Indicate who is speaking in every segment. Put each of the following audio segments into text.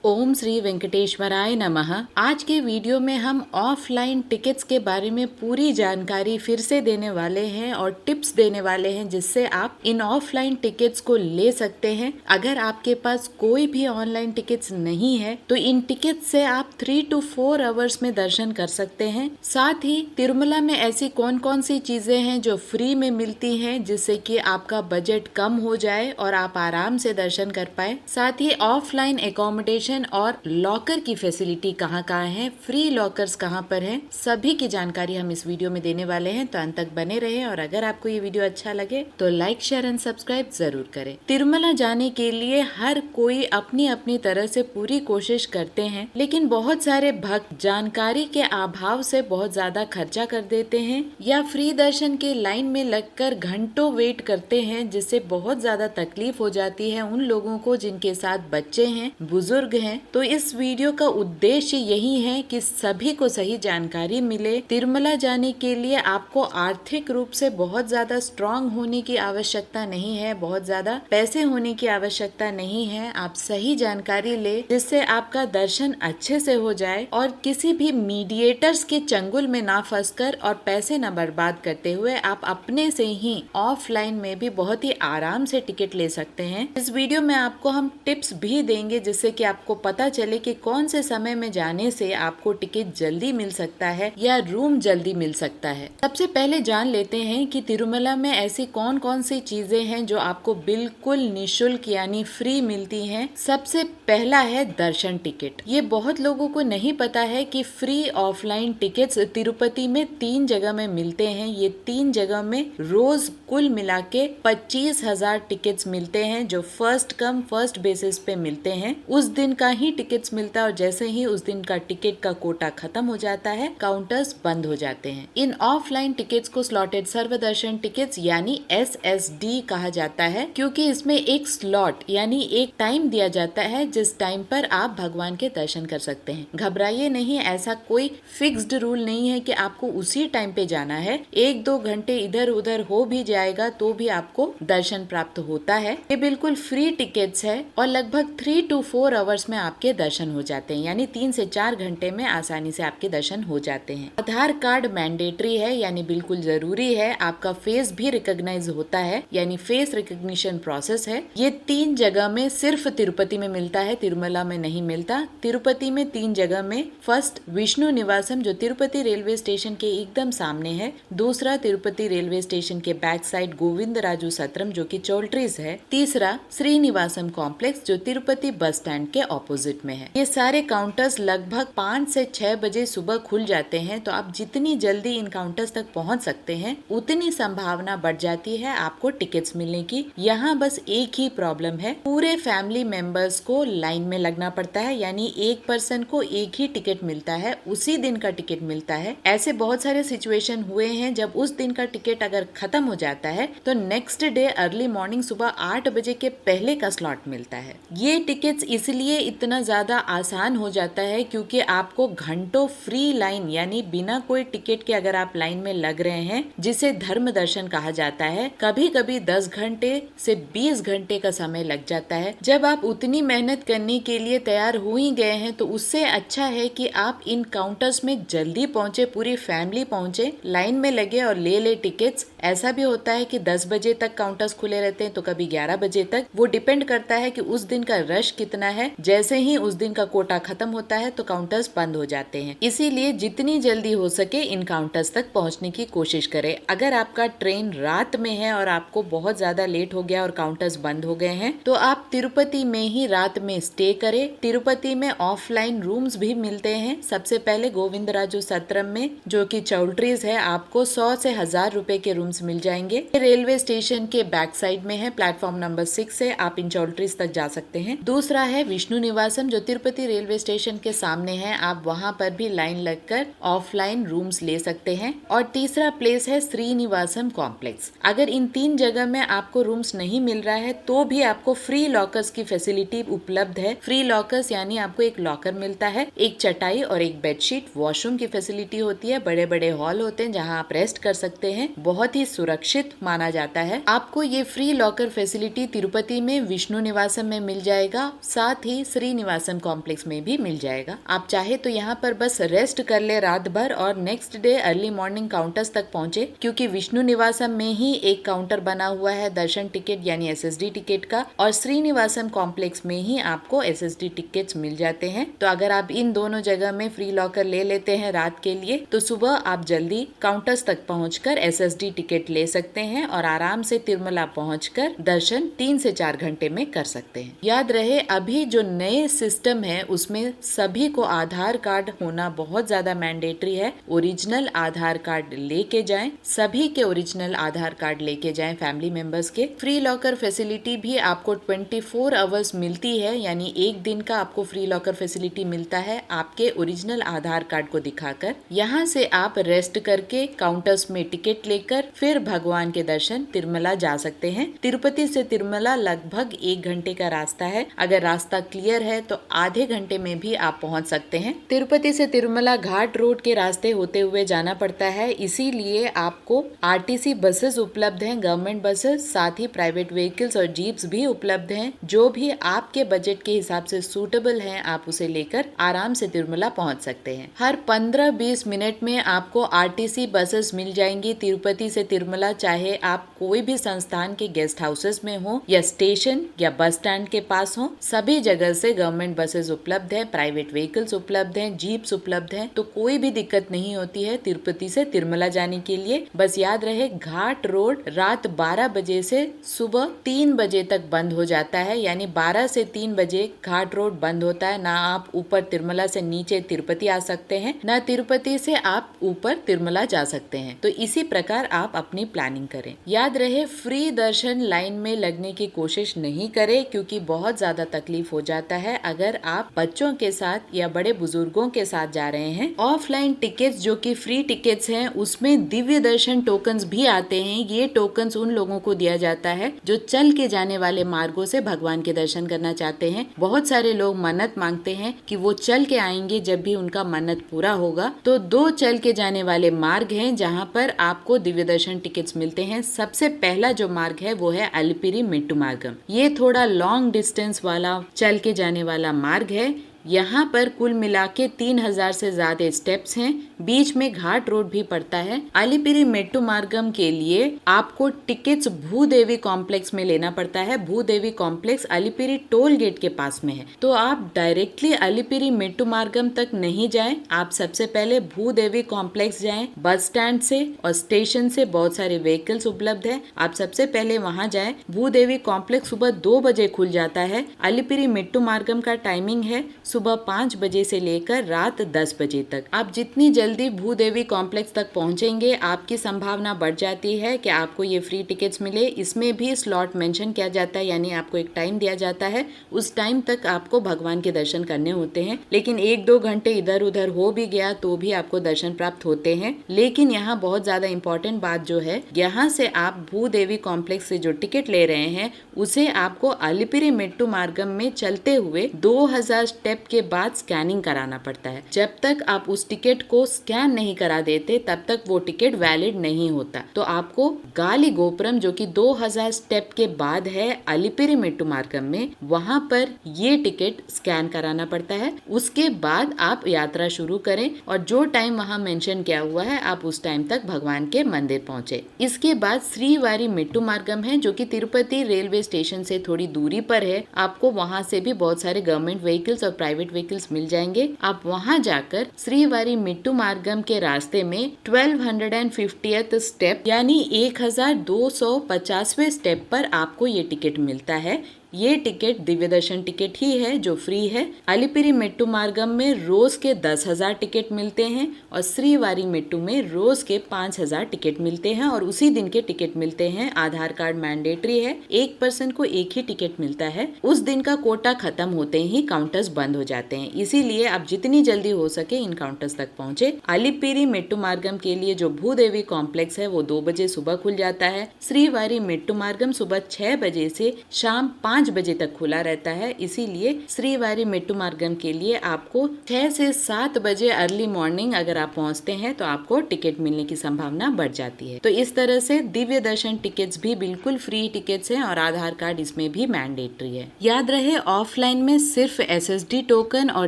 Speaker 1: ओम श्री वेंकटेश्वराय नमः। आज के वीडियो में हम ऑफलाइन टिकट्स के बारे में पूरी जानकारी फिर से देने वाले हैं और टिप्स देने वाले हैं जिससे आप इन ऑफलाइन टिकट्स को ले सकते हैं। अगर आपके पास कोई भी ऑनलाइन टिकट्स नहीं है तो इन टिकट्स से आप 3 to 4 आवर्स में दर्शन कर सकते हैं। साथ ही तिरुमला में ऐसी कौन कौन सी चीजें हैं जो फ्री में मिलती हैं जिससे कि आपका बजट कम हो जाए और आप आराम से दर्शन कर पाए। साथ ही ऑफलाइन एकोमोडेशन और लॉकर की फैसिलिटी कहाँ कहाँ है, फ्री लॉकर्स कहाँ पर हैं, सभी की जानकारी हम इस वीडियो में देने वाले हैं, तो अंत तक बने रहे। और अगर आपको ये वीडियो अच्छा लगे तो लाइक शेयर एंड सब्सक्राइब जरूर करें। तिरुमला जाने के लिए हर कोई अपनी अपनी तरह से पूरी कोशिश करते हैं, लेकिन बहुत सारे भक्त जानकारी के अभाव से बहुत ज्यादा खर्चा कर देते हैं या फ्री दर्शन के लाइन में लगकर घंटों वेट करते हैं, जिससे बहुत ज्यादा तकलीफ हो जाती है उन लोगों को जिनके साथ बच्चे हैं, बुजुर्ग हैं। तो इस वीडियो का उद्देश्य यही है कि सभी को सही जानकारी मिले। तिरुमला जाने के लिए आपको आर्थिक रूप से बहुत ज्यादा स्ट्रांग होने की आवश्यकता नहीं है, बहुत ज्यादा पैसे होने की आवश्यकता नहीं है। आप सही जानकारी ले जिससे आपका दर्शन अच्छे से हो जाए और किसी भी मीडिएटर्स के चंगुल में ना फंसकर और पैसे न बर्बाद करते हुए आप अपने से ही ऑफलाइन में भी बहुत ही आराम से टिकट ले सकते हैं। इस वीडियो में आपको हम टिप्स भी देंगे जिससे कि आपको पता चले कि कौन से समय में जाने से आपको टिकट जल्दी मिल सकता है या रूम जल्दी मिल सकता है। सबसे पहले जान लेते हैं कि तिरुमला में ऐसी कौन कौन सी चीजें हैं जो आपको बिल्कुल निशुल्क यानी फ्री मिलती हैं। सबसे पहला है दर्शन टिकट। ये बहुत लोगों को नहीं पता है कि फ्री ऑफलाइन टिकट्स तिरुपति में 3 जगह में मिलते हैं। ये 3 जगह में रोज कुल मिला के 25,000 टिकट्स मिलते हैं जो फर्स्ट कम फर्स्ट बेसिस पे मिलते हैं। उस दिन का ही टिकट्स मिलता है और जैसे ही उस दिन का टिकट का कोटा खत्म हो जाता है काउंटर्स बंद हो जाते हैं। इन ऑफलाइन टिकट्स को स्लॉटेड सर्वदर्शन टिकट्स यानी SSD कहा जाता है, क्योंकि इसमें एक स्लॉट यानी एक टाइम दिया जाता है जिस टाइम पर आप भगवान के दर्शन कर सकते हैं। घबराइए नहीं, ऐसा कोई फिक्स्ड रूल नहीं है कि आपको उसी टाइम पे जाना है। 1-2 घंटे इधर उधर हो भी जाएगा तो भी आपको दर्शन प्राप्त होता है। ये बिल्कुल फ्री टिकट्स है और लगभग 3 to 4 आवर्स में आपके दर्शन हो जाते हैं, यानी 3 से 4 घंटे में आसानी से आपके दर्शन हो जाते हैं। आधार कार्ड मैंडेटरी है यानी बिल्कुल जरूरी है। आपका फेस भी रिकॉग्नाइज होता है यानी फेस रिकॉग्निशन प्रोसेस है। ये 3 जगह में सिर्फ तिरुपति में मिलता है, तिरुमला में नहीं मिलता। तिरुपति में 3 जगह में, फर्स्ट विष्णु निवासम जो तिरुपति रेलवे स्टेशन के एकदम सामने है, दूसरा तिरुपति रेलवे स्टेशन के बैक साइड गोविंदराजु सत्रम जो की चौल्ट्रीज है, तीसरा श्रीनिवासम कॉम्प्लेक्स जो तिरुपति बस स्टैंड के ऑपोजिट में है। ये सारे काउंटर्स लगभग 5 से 6 बजे सुबह खुल जाते हैं, तो आप जितनी जल्दी इन काउंटर्स तक पहुंच सकते हैं उतनी संभावना बढ़ जाती है आपको टिकट्स मिलने की। यहाँ बस एक ही प्रॉब्लम है, पूरे फैमिली मेंबर्स को लाइन में लगना पड़ता है, यानी एक पर्सन को एक ही टिकट मिलता है, उसी दिन का टिकट मिलता है। ऐसे बहुत सारे सिचुएशन हुए हैं जब उस दिन का टिकट अगर खत्म हो जाता है तो नेक्स्ट डे अर्ली मॉर्निंग सुबह 8 बजे के पहले का स्लॉट मिलता है। ये टिकट्स इसलिए इतना ज्यादा आसान हो जाता है क्योंकि आपको घंटों फ्री लाइन यानी बिना कोई टिकट के अगर आप लाइन में लग रहे हैं, जिसे धर्म दर्शन कहा जाता है, कभी कभी 10 घंटे से 20 घंटे का समय लग जाता है। जब आप उतनी मेहनत करने के लिए तैयार हो ही गए हैं तो उससे अच्छा है कि आप इन काउंटर्स में जल्दी पहुंचे, पूरी फैमिली पहुंचे, लाइन में लगे और ले टिकट्स। ऐसा भी होता है कि 10 बजे तक काउंटर्स खुले रहते हैं तो कभी 11 बजे तक, वो डिपेंड करता है कि उस दिन का रश कितना है। जैसे ही उस दिन का कोटा खत्म होता है तो काउंटर्स बंद हो जाते हैं। इसीलिए जितनी जल्दी हो सके इन काउंटर्स तक पहुंचने की कोशिश करें। अगर आपका ट्रेन रात में है और आपको बहुत ज्यादा लेट हो गया और काउंटर्स बंद हो गए हैं तो आप तिरुपति में ही रात में स्टे करें। तिरुपति में ऑफलाइन रूम्स भी मिलते हैं। सबसे पहले गोविंदराजु सत्रम में जो कि चौल्ट्रीज है, आपको 100 से 1000 रुपए के रूम्स मिल जाएंगे। रेलवे स्टेशन के बैक साइड में है, प्लेटफॉर्म नंबर 6 से आप इन चौल्ट्रीज तक जा सकते हैं। दूसरा है विष्णु निवासम जो तिरुपति रेलवे स्टेशन के सामने है, आप वहाँ पर भी लाइन लगकर ऑफलाइन रूम्स ले सकते हैं। और तीसरा प्लेस है श्रीनिवासम कॉम्प्लेक्स। अगर इन 3 जगह में आपको रूम्स नहीं मिल रहा है तो भी आपको फ्री लॉकर्स की फैसिलिटी उपलब्ध है। फ्री लॉकर्स यानी आपको एक लॉकर मिलता है, एक चटाई और एक बेडशीट, वॉशरूम की फैसिलिटी होती है, बड़े बड़े हॉल होते हैं जहाँ आप रेस्ट कर सकते हैं। बहुत ही ही सुरक्षित माना जाता है। आपको ये फ्री लॉकर फैसिलिटी तिरुपति में विष्णु निवासम में मिल जाएगा, साथ ही श्रीनिवासम कॉम्प्लेक्स में भी मिल जाएगा। आप चाहे तो यहाँ पर बस रेस्ट कर ले रात भर और next day early morning counters तक पहुंचे, क्योंकि विष्णु निवासम में ही एक काउंटर बना हुआ है दर्शन टिकट यानी SSD टिकट का, और श्रीनिवासम कॉम्प्लेक्स में ही आपको SSD टिकट्स मिल जाते हैं। तो अगर आप इन दोनों जगह में फ्री लॉकर ले लेते हैं रात के लिए, तो सुबह आप जल्दी काउंटर्स तक पहुंचकर SSD टिकट ले सकते हैं और आराम से तिरुमला पहुंचकर दर्शन 3 से 4 घंटे में कर सकते हैं। याद रहे, अभी जो नए सिस्टम है उसमें सभी को आधार कार्ड होना बहुत ज्यादा मैंडेटरी है। ओरिजिनल आधार कार्ड लेके जाएं, सभी के ओरिजिनल आधार कार्ड लेके जाएं फैमिली मेंबर्स के। फ्री लॉकर फैसिलिटी भी आपको 24 आवर्स मिलती है, यानी एक दिन का आपको फ्री लॉकर फैसिलिटी मिलता है आपके ओरिजिनल आधार कार्ड को दिखाकर। यहाँ से आप रेस्ट करके काउंटर्स में टिकट लेकर फिर भगवान के दर्शन तिरुमला जा सकते हैं। तिरुपति से तिरुमला लगभग 1 घंटे का रास्ता है। अगर रास्ता क्लियर है तो आधे घंटे में भी आप पहुंच सकते हैं। तिरुपति से तिरुमला घाट रोड के रास्ते होते हुए जाना पड़ता है, इसीलिए आपको RTC बसेस उपलब्ध हैं, गवर्नमेंट बसेस, साथ ही प्राइवेट व्हीकल्स और जीप्स भी उपलब्ध हैं। जो भी आपके बजट के हिसाब से सूटेबल है आप उसे लेकर आराम से तिरुमला पहुंच सकते हैं। हर 15-20 मिनट में आपको RTC बसेस मिल जाएंगी तिरुपति से तिरुमला, चाहे आप कोई भी संस्थान के गेस्ट हाउसेस में हो या स्टेशन या बस स्टैंड के पास हो, सभी जगह से गवर्नमेंट बसेस उपलब्ध है, प्राइवेट व्हीकल्स उपलब्ध हैं, जीप्स उपलब्ध हैं, तो कोई भी दिक्कत नहीं होती है तिरुपति से तिरुमला जाने के लिए। बस याद रहे, घाट रोड रात 12 बजे से सुबह 3 बजे तक बंद हो जाता है, यानी 12 से 3 बजे घाट रोड बंद होता है। ना आप ऊपर तिरुमला से नीचे तिरुपति आ सकते हैं, ना तिरुपति से आप ऊपर तिरुमला जा सकते हैं। तो इसी प्रकार आप अपनी प्लानिंग करें। याद रहे, फ्री दर्शन लाइन में लगने की कोशिश नहीं करें, क्योंकि बहुत ज्यादा तकलीफ हो जाता है अगर आप बच्चों के साथ या बड़े बुजुर्गों के साथ जा रहे हैं। ऑफलाइन टिकट्स जो कि फ्री टिकट्स हैं, उसमें दिव्य दर्शन टोकन्स भी आते हैं। ये टोकन्स उन लोगों को दिया जाता है जो चल के जाने वाले मार्गों से भगवान के दर्शन करना चाहते हैं। बहुत सारे लोग मन्नत मांगते हैं कि वो चल के आएंगे जब भी उनका मन्नत पूरा होगा। तो 2 चल के जाने वाले मार्ग हैं जहाँ पर आपको दिव्य दर्शन टिकट्स मिलते हैं। सबसे पहला जो मार्ग है वो है अलिपिरी मेट्टू मार्गम। ये थोड़ा लॉन्ग डिस्टेंस वाला चल के जाने वाला मार्ग है। यहाँ पर कुल मिला के 3000 से ज्यादा स्टेप्स हैं, बीच में घाट रोड भी पड़ता है। अलिपिरी मेट्टू मार्गम के लिए आपको टिकट्स भूदेवी कॉम्प्लेक्स में लेना पड़ता है। Bhudevi complex Alipiri toll gate के पास में है। तो आप डायरेक्टली अलिपिरी मेट्टू मार्गम तक नहीं जाएं, आप सबसे पहले भूदेवी कॉम्प्लेक्स जाएं। बस स्टैंड से और स्टेशन से बहुत सारे व्हीकल्स उपलब्ध है, आप सबसे पहले वहाँ जाएं। भूदेवी कॉम्प्लेक्स सुबह 2 बजे खुल जाता है। अलिपिरी मेट्टू मार्गम का टाइमिंग है सुबह 5 बजे से लेकर रात 10 बजे तक। आप जितनी जल्दी भूदेवी कॉम्प्लेक्स तक पहुंचेंगे, आपकी संभावना बढ़ जाती है कि आपको ये फ्री टिकट्स मिले। इसमें भी स्लॉट मेंशन किया जाता है, यानी आपको एक टाइम दिया जाता है, उस टाइम तक आपको भगवान के दर्शन करने होते हैं। लेकिन 1-2 घंटे इधर उधर हो भी गया तो भी आपको दर्शन प्राप्त होते हैं। लेकिन यहाँ बहुत ज्यादा इम्पोर्टेंट बात जो है, यहाँ से आप भूदेवी कॉम्प्लेक्स से जो टिकट ले रहे हैं उसे आपको अलिपिरी मेट्टू मार्गम में चलते हुए 2000 स्टेप के बाद स्कैनिंग कराना पड़ता है। जब तक आप उस टिकट को स्कैन नहीं करा देते तब तक वो टिकट वैलिड नहीं होता। तो आपको गाली गोपुरम जो कि 2000 स्टेप के बाद है अलिपिरी मेट्टू मार्गम में, वहां पर ये टिकट स्कैन कराना पड़ता है। उसके बाद आप यात्रा शुरू करें और जो टाइम वहां मेंशन किया हुआ है आप उस टाइम तक भगवान के मंदिर पहुंचे। इसके बाद श्रीवारी मेट्टू मार्गम है जो कि तिरुपति रेलवे स्टेशन से थोड़ी दूरी पर है। आपको वहां से भी बहुत सारे गवर्नमेंट व्हीकल्स और प्राइवेट व्हीकल्स मिल जाएंगे। आप वहां जाकर श्रीवारी मेट्टू मार्गम के रास्ते में 1250th स्टेप यानी 1250वें स्टेप पर आपको ये टिकट मिलता है। ये टिकट दिव्य दर्शन टिकट ही है जो फ्री है। अलिपिरी मेट्टू मार्गम में रोज के 10,000 टिकट मिलते हैं और श्रीवारी मेट्टू में रोज के 5,000 टिकट मिलते हैं और उसी दिन के टिकट मिलते हैं। आधार कार्ड मैंडेटरी है, एक पर्सन को एक ही टिकट मिलता है। उस दिन का कोटा खत्म होते ही काउंटर्स बंद हो जाते हैं, इसीलिए आप जितनी जल्दी हो सके इन काउंटर्स तक पहुँचे। अलिपिरी मेट्टू मार्गम के लिए जो भूदेवी कॉम्प्लेक्स है वो 2 बजे सुबह खुल जाता है। श्रीवारी मेट्टू मार्गम सुबह 6 बजे से शाम 5 5 बजे तक खुला रहता है। इसीलिए श्रीवारी मेट्टुमार्गम के लिए आपको 6 से 7 बजे अर्ली मॉर्निंग अगर आप पहुंचते हैं तो आपको टिकट मिलने की संभावना बढ़ जाती है। तो इस तरह से दिव्य दर्शन टिकट्स भी बिल्कुल फ्री टिकट्स हैं और आधार कार्ड इसमें भी मैंडेटरी है। याद रहे, ऑफलाइन में सिर्फ SSD टोकन और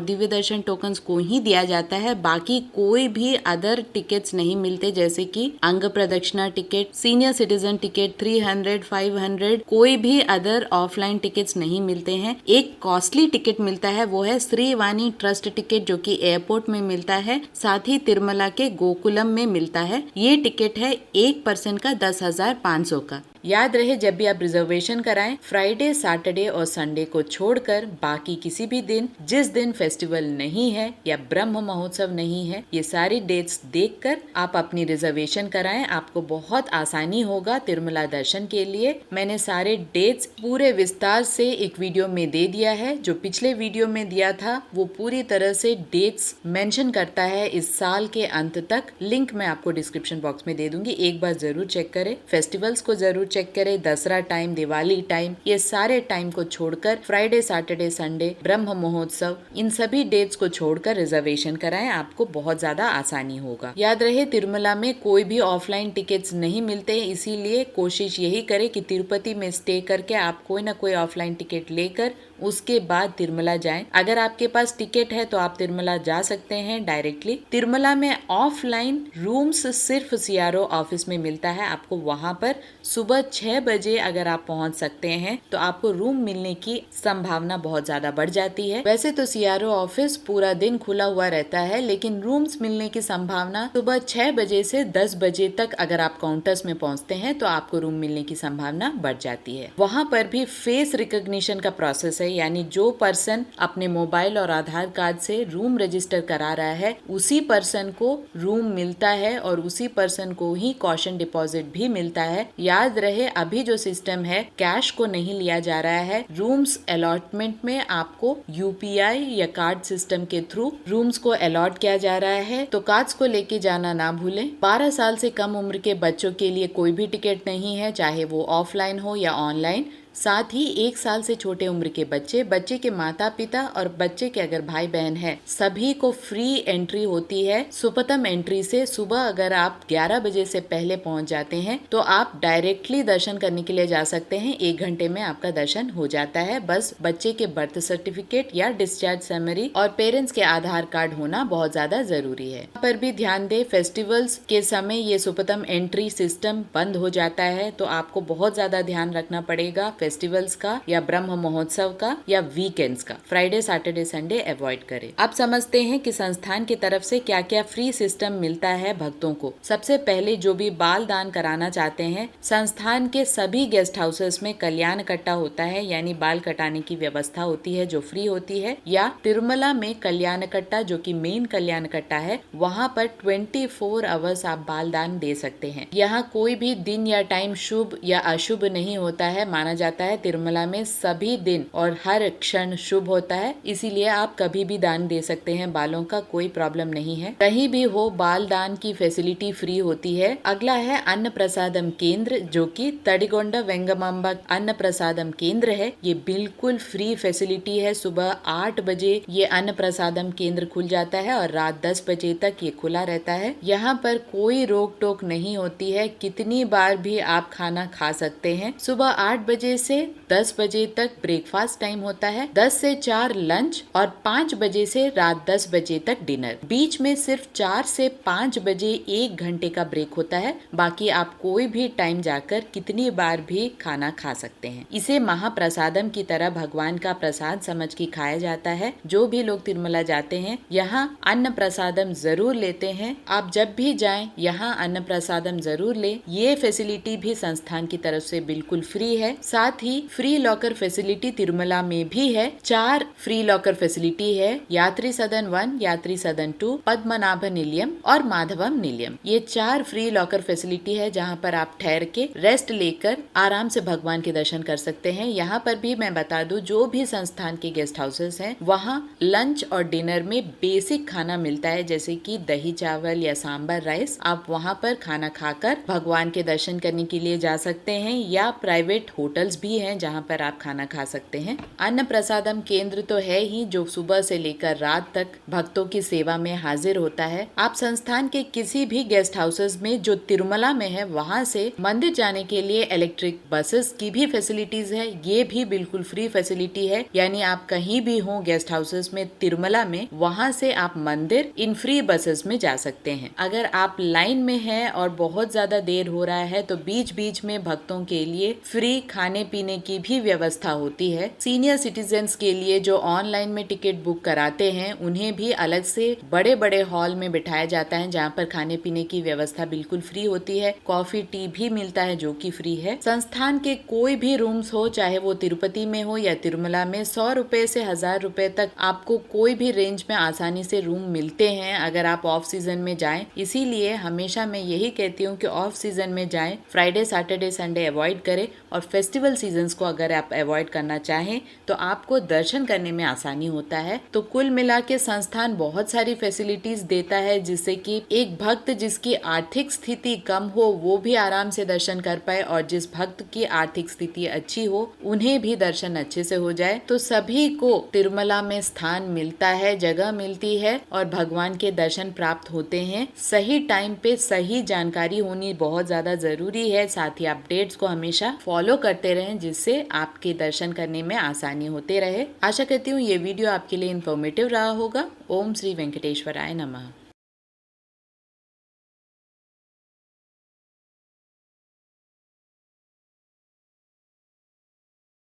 Speaker 1: दिव्य दर्शन टोकन को ही दिया जाता है, बाकी कोई भी अदर टिकट्स नहीं मिलते, जैसे कि अंग प्रदक्षिणा टिकट, सीनियर सिटीजन टिकट, 300, 500, कोई भी अदर ऑफलाइन टिकट्स नहीं मिलते हैं। एक कॉस्टली टिकट मिलता है, वो है श्रीवाणी ट्रस्ट टिकट, जो कि एयरपोर्ट में मिलता है, साथ ही तिरुमला के गोकुलम में मिलता है। ये टिकट है एक पर्सन का 10,500 का। याद रहे, जब भी आप रिजर्वेशन कराएं, फ्राइडे, सैटरडे और संडे को छोड़कर बाकी किसी भी दिन, जिस दिन फेस्टिवल नहीं है या ब्रह्म महोत्सव नहीं है, ये सारी डेट्स देखकर आप अपनी रिजर्वेशन कराएं। आपको बहुत आसानी होगा तिरुमला दर्शन के लिए। मैंने सारे डेट्स पूरे विस्तार से एक वीडियो में दे दिया है। जो पिछले वीडियो में दिया था वो पूरी तरह से डेट्स मेंशन करता है इस साल के अंत तक। लिंक मैं आपको डिस्क्रिप्शन बॉक्स में दे दूंगी, एक बार जरूर चेक करें। फेस्टिवल्स को जरूर चेक करें, दसरा टाइम, दिवाली टाइम, ये सारे टाइम को छोड़कर फ्राइडे, सैटरडे, संडे, ब्रह्म महोत्सव, इन सभी डेट्स को छोड़कर रिजर्वेशन कराएं, आपको बहुत ज्यादा आसानी होगा। याद रहे, तिरुमला में कोई भी ऑफलाइन टिकट्स नहीं मिलते, इसीलिए कोशिश यही करें कि तिरुपति में स्टे करके आप कोई ना कोई ऑफलाइन टिकट लेकर उसके बाद तिरुमला जाएं। अगर आपके पास टिकट है तो आप तिरुमला जा सकते हैं डायरेक्टली। तिरुमला में ऑफलाइन रूम्स सिर्फ CRO ऑफिस में मिलता है। आपको वहां पर सुबह 6 बजे अगर आप पहुंच सकते हैं तो आपको रूम मिलने की संभावना बहुत ज्यादा बढ़ जाती है। वैसे तो CRO ऑफिस पूरा दिन खुला हुआ रहता है, लेकिन रूम्स मिलने की संभावना सुबह 6 बजे से 10 बजे तक अगर आप काउंटर्स में पहुंचते हैं तो आपको रूम मिलने की संभावना बढ़ जाती है। वहां पर भी फेस रिकॉग्निशन का प्रोसेस है, यानी जो पर्सन अपने मोबाइल और आधार कार्ड से रूम रजिस्टर करा रहा है उसी पर्सन को रूम मिलता है और उसी पर्सन को ही कॉशन डिपॉजिट भी मिलता है। याद रहे, अभी जो सिस्टम है कैश को नहीं लिया जा रहा है। रूम्स अलॉटमेंट में आपको UPI या कार्ड सिस्टम के थ्रू रूम्स को अलॉट किया जा रहा है, तो कार्ड्स को लेके जाना ना भूलें। 12 साल से कम उम्र के बच्चों के लिए कोई भी टिकट नहीं है, चाहे वो ऑफलाइन हो या ऑनलाइन। साथ ही 1 साल से छोटे उम्र के बच्चे, बच्चे के माता पिता और बच्चे के अगर भाई बहन है, सभी को फ्री एंट्री होती है। सुपथम एंट्री से सुबह अगर आप 11 बजे से पहले पहुंच जाते हैं तो आप डायरेक्टली दर्शन करने के लिए जा सकते हैं। 1 घंटे में आपका दर्शन हो जाता है। बस बच्चे के बर्थ सर्टिफिकेट या डिस्चार्ज समरी और पेरेंट्स के आधार कार्ड होना बहुत ज्यादा जरूरी है। यहाँ पर भी ध्यान दे, फेस्टिवल्स के समय ये सुपथम एंट्री सिस्टम बंद हो जाता है, तो आपको बहुत ज्यादा ध्यान रखना पड़ेगा फेस्टिवल्स का या ब्रह्म महोत्सव का या वीकेंड्स का। फ्राइडे, सैटरडे, संडे अवॉइड करें। अब समझते हैं कि संस्थान की तरफ से क्या क्या फ्री सिस्टम मिलता है भक्तों को। सबसे पहले जो भी बाल दान कराना चाहते हैं, संस्थान के सभी गेस्ट हाउसेस में कल्याण कट्टा होता है, यानी बाल कटाने की व्यवस्था होती है जो फ्री होती है। या तिरुमला में कल्याण कट्टा, जो कि मेन कल्याण कट्टा है, वहाँ पर 24 आवर्स आप बाल दान दे सकते हैं। यहाँ कोई भी दिन या टाइम शुभ या अशुभ नहीं होता है, माना जाता है तिरुमला में सभी दिन और हर क्षण शुभ होता है, इसीलिए आप कभी भी दान दे सकते हैं। बालों का कोई प्रॉब्लम नहीं है, कहीं भी हो बाल दान की फैसिलिटी फ्री होती है। अगला है अन्न प्रसादम केंद्र, जो कि तडिगोंडा वेंगमांबा अन्न प्रसादम केंद्र है। ये बिल्कुल फ्री फैसिलिटी है। सुबह 8 बजे ये अन्न प्रसादम केंद्र खुल जाता है और रात 10 बजे तक ये खुला रहता है। यहाँ पर कोई रोक टोक नहीं होती है, कितनी बार भी आप खाना खा सकते हैं। सुबह 8 बजे से 10 बजे तक ब्रेकफास्ट टाइम होता है, 10 से 4 लंच और 5 बजे से रात 10 बजे तक डिनर। बीच में सिर्फ 4 से 5 बजे 1 घंटे का ब्रेक होता है, बाकी आप कोई भी टाइम जाकर कितनी बार भी खाना खा सकते हैं। इसे महाप्रसादम की तरह भगवान का प्रसाद समझ के खाया जाता है। जो भी लोग तिरुमला जाते हैं यहाँ अन्न प्रसादम जरूर लेते हैं। आप जब भी जाएं यहाँ अन्न प्रसादम जरूर ले। ये फैसिलिटी भी संस्थान की तरफ से बिल्कुल फ्री है। साथ ही फ्री लॉकर फैसिलिटी तिरुमला में भी है। 4 फ्री लॉकर फैसिलिटी है, यात्री सदन 1, यात्री सदन 2, पद्मनाभ निलयम और माधवम निलयम। ये 4 फ्री लॉकर फैसिलिटी है जहाँ पर आप ठहर के रेस्ट लेकर आराम से भगवान के दर्शन कर सकते हैं। यहाँ पर भी मैं बता दूं, जो भी संस्थान के गेस्ट हाउसेस हैं वहाँ लंच और डिनर में बेसिक खाना मिलता है, जैसे कि दही चावल या सांबर राइस। आप वहाँ पर खाना खाकर भगवान के दर्शन करने के लिए जा सकते हैं या प्राइवेट होटल्स भी हैं जहाँ पर आप खाना खा सकते हैं। अन्न प्रसादम केंद्र तो है ही, जो सुबह से लेकर रात तक भक्तों की सेवा में हाजिर होता है। आप संस्थान के किसी भी गेस्ट हाउसेस में जो तिरुमला में है वहाँ से मंदिर जाने के लिए इलेक्ट्रिक बसेस की भी फैसिलिटीज है। ये भी बिल्कुल फ्री फैसिलिटी है, यानी आप कहीं भी हो गेस्ट हाउसेस में तिरुमला में, वहाँ से आप मंदिर इन फ्री बसेस में जा सकते हैं। अगर आप लाइन में हैं और बहुत ज्यादा देर हो रहा है तो बीच बीच में भक्तों के लिए फ्री खाने पीने की भी व्यवस्था होती है। सीनियर सिटीजन्स के लिए जो ऑनलाइन में टिकट बुक कराते हैं उन्हें भी अलग से बड़े बड़े हॉल में बिठाया जाता है जहाँ पर खाने पीने की व्यवस्था बिल्कुल फ्री होती है। कॉफी टी भी मिलता है जो कि फ्री है। संस्थान के कोई भी रूम्स हो, चाहे वो तिरुपति में हो या तिरुमला में, 100 रुपए से 1000 रुपए तक आपको कोई भी रेंज में आसानी से रूम मिलते हैं अगर आप ऑफ सीजन में जाएं। इसीलिए हमेशा मैं यही कहती हूँ कि ऑफ सीजन में जाएं, फ्राइडे सैटरडे संडे अवॉइड करें और फेस्टिवल सीजन्स को अगर आप अवॉइड करना चाहें तो आपको दर्शन करने में आसानी होता है। तो कुल मिला के संस्थान बहुत सारी फैसिलिटीज देता है जिससे कि एक भक्त जिसकी आर्थिक स्थिति कम हो वो भी आराम से दर्शन कर पाए और जिस भक्त की आर्थिक स्थिति अच्छी हो उन्हें भी दर्शन अच्छे से हो जाए। तो सभी को तिरुमला में स्थान मिलता है, जगह मिलती है और भगवान के दर्शन प्राप्त होते हैं। सही टाइम पे सही जानकारी होनी बहुत ज्यादा जरूरी है। साथ ही अपडेट्स को हमेशा फॉलो करते रहें जिससे आपके दर्शन करने में आसानी होते रहे। आशा करती हूँ ये वीडियो आपके लिए इन्फॉर्मेटिव रहा होगा। ओम श्री वेंकटेश्वराय नमः।